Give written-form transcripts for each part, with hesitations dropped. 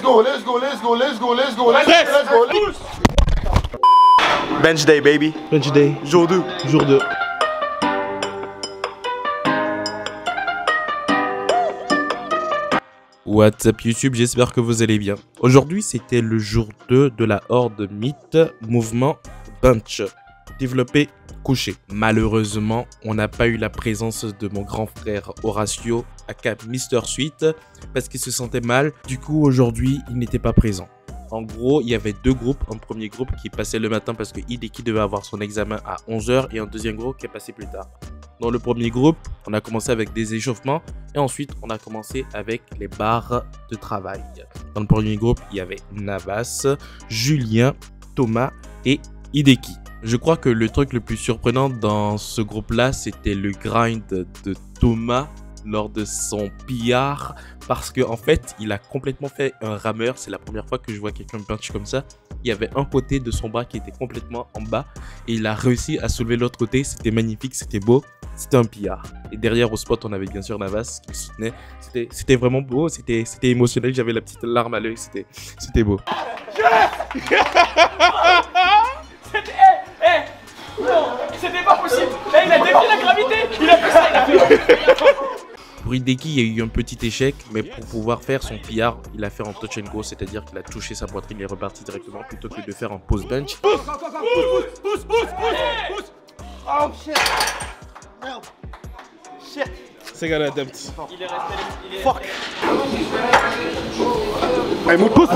go, let's go, let's go, let's go, let's go, let's go, let's go. Bench day, baby. Bench day. Jour 2. Jour 2. What's up YouTube, j'espère que vous allez bien. Aujourd'hui, c'était le jour 2 de la Horde Mythe mouvement Bench, développé couché. Malheureusement, on n'a pas eu la présence de mon grand frère Horatio, aka Mr. Sweet, parce qu'il se sentait mal. Du coup, aujourd'hui, il n'était pas présent. En gros, il y avait deux groupes. Un premier groupe qui passait le matin parce que Hideki devait avoir son examen à 11 h et un deuxième groupe qui est passé plus tard. Dans le premier groupe, on a commencé avec des échauffements et ensuite on a commencé avec les barres de travail. Dans le premier groupe, il y avait Navas, Julien, Thomas et Hideki. Je crois que le truc le plus surprenant dans ce groupe-là, c'était le grind de Thomas lors de son PR parce qu'en fait, il a complètement fait un rameur. C'est la première fois que je vois quelqu'un bench comme ça. Il y avait un côté de son bras qui était complètement en bas et il a réussi à soulever l'autre côté. C'était magnifique, c'était beau. C'était un PR. Et derrière au spot, on avait bien sûr Navas qui le soutenait. C'était vraiment beau, c'était émotionnel. J'avais la petite larme à l'œil, c'était beau. Non, c'était pas possible. Là, il a défié la gravité. Il a fait ça, il a fait. Pour Hideki, il y a eu un petit échec, mais pour pouvoir faire son PR, il a fait en touch and go, c'est-à-dire qu'il a touché sa poitrine et est reparti directement plutôt que de faire un pause bench. Pousse. Oh shit. Merde. Shit. C'est gars attempt. Il est resté. Fuck. Allez, monte, pousse.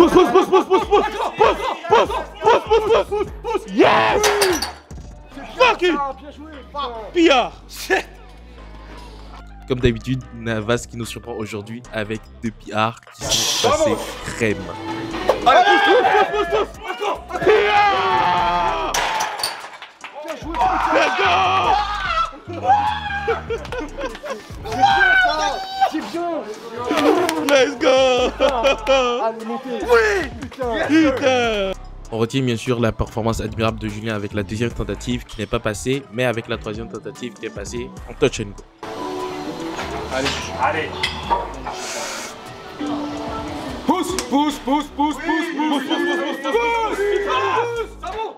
Yes. Fuck it. Pia. Shit. Comme d'habitude, Navas qui nous surprend aujourd'hui avec deux PR qui sont passés crème. Allez, pousse. Let's go. Let's go. Oui. Putain. On retient bien sûr la performance admirable de Julien avec la deuxième tentative qui n'est pas passée, mais avec la troisième tentative qui est passée en touch and go. Allez. Pousse. Ah bon.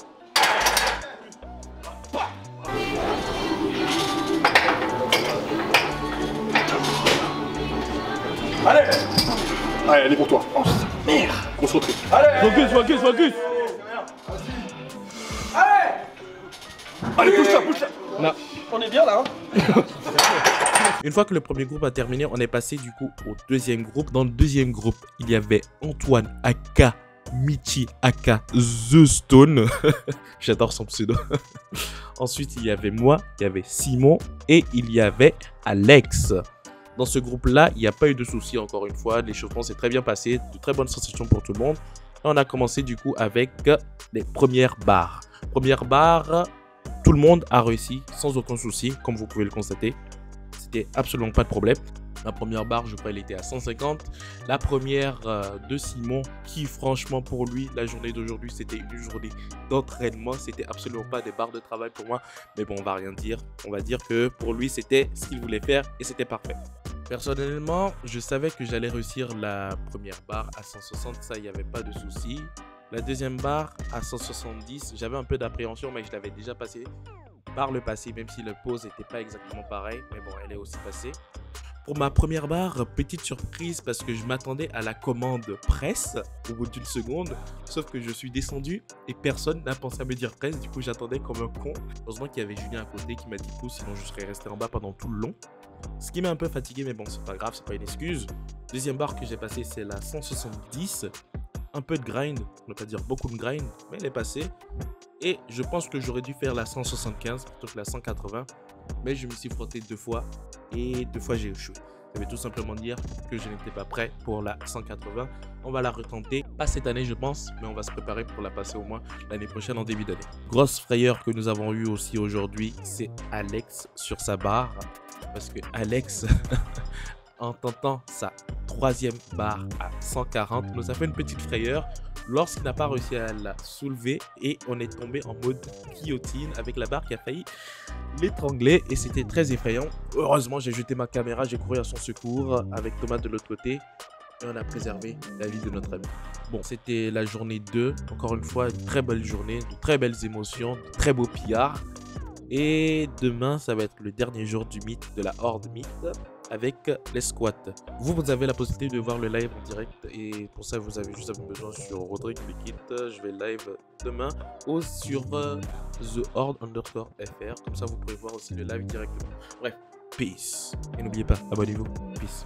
Allez, elle est pour toi. Oh, merde. Concentré. allez. Focus. Allez, pousse là. Non. On est bien là, hein. Une fois que le premier groupe a terminé, on est passé du coup au deuxième groupe. Dans le deuxième groupe, il y avait Antoine aka Michi aka The Stone. J'adore son pseudo. Ensuite, il y avait moi, il y avait Simon et il y avait Alex. Dans ce groupe-là, il n'y a pas eu de soucis encore une fois. L'échauffement s'est très bien passé, de très bonnes sensations pour tout le monde. Et on a commencé du coup avec les premières barres. Première barre, tout le monde a réussi sans aucun souci, comme vous pouvez le constater. C'était absolument pas de problème. La première barre, je crois, elle était à 150. La première de Simon, qui franchement pour lui, la journée d'aujourd'hui, c'était une journée d'entraînement. C'était absolument pas des barres de travail pour moi. Mais bon, on va rien dire. On va dire que pour lui, c'était ce qu'il voulait faire et c'était parfait. Personnellement, je savais que j'allais réussir la première barre à 160. Ça, il n'y avait pas de souci. La deuxième barre à 170, j'avais un peu d'appréhension, mais je l'avais déjà passé par le passé, même si le pause n'était pas exactement pareil. Mais bon, elle est aussi passée. Pour ma première barre, petite surprise parce que je m'attendais à la commande presse au bout d'une seconde. Sauf que je suis descendu et personne n'a pensé à me dire presse. Du coup, j'attendais comme un con. Heureusement qu'il y avait Julien à côté qui m'a dit pouce, sinon je serais resté en bas pendant tout le long. Ce qui m'a un peu fatigué, mais bon, c'est pas grave, c'est pas une excuse. Deuxième barre que j'ai passée, c'est la 170. Un peu de grind, on ne va pas dire beaucoup de grind, mais elle est passée. Et je pense que j'aurais dû faire la 175 plutôt que la 180. Mais je me suis frotté 2 fois et 2 fois j'ai échoué. Ça veut tout simplement dire que je n'étais pas prêt pour la 180. On va la retenter, pas cette année je pense, mais on va se préparer pour la passer au moins l'année prochaine en début d'année. Grosse frayeur que nous avons eue aussi aujourd'hui, c'est Alex sur sa barre. Parce que Alex, en tentant sa troisième barre à 140, nous a fait une petite frayeur lorsqu'il n'a pas réussi à la soulever et on est tombé en mode guillotine avec la barre qui a failli l'étrangler et c'était très effrayant. Heureusement, j'ai jeté ma caméra, j'ai couru à son secours avec Thomas de l'autre côté et on a préservé la vie de notre ami. Bon, c'était la journée 2. Encore une fois, une très belle journée, de très belles émotions, de très beaux pillards. Et demain, ça va être le dernier jour du mythe, de la horde mythe, avec les squats. Vous avez la possibilité de voir le live en direct. Et pour ça, vous avez juste besoin sur Rodrigue Liquid. Je vais live demain ou sur TheHorde_FR. Comme ça, vous pouvez voir aussi le live directement. Bref, peace. Et n'oubliez pas, abonnez-vous. Peace.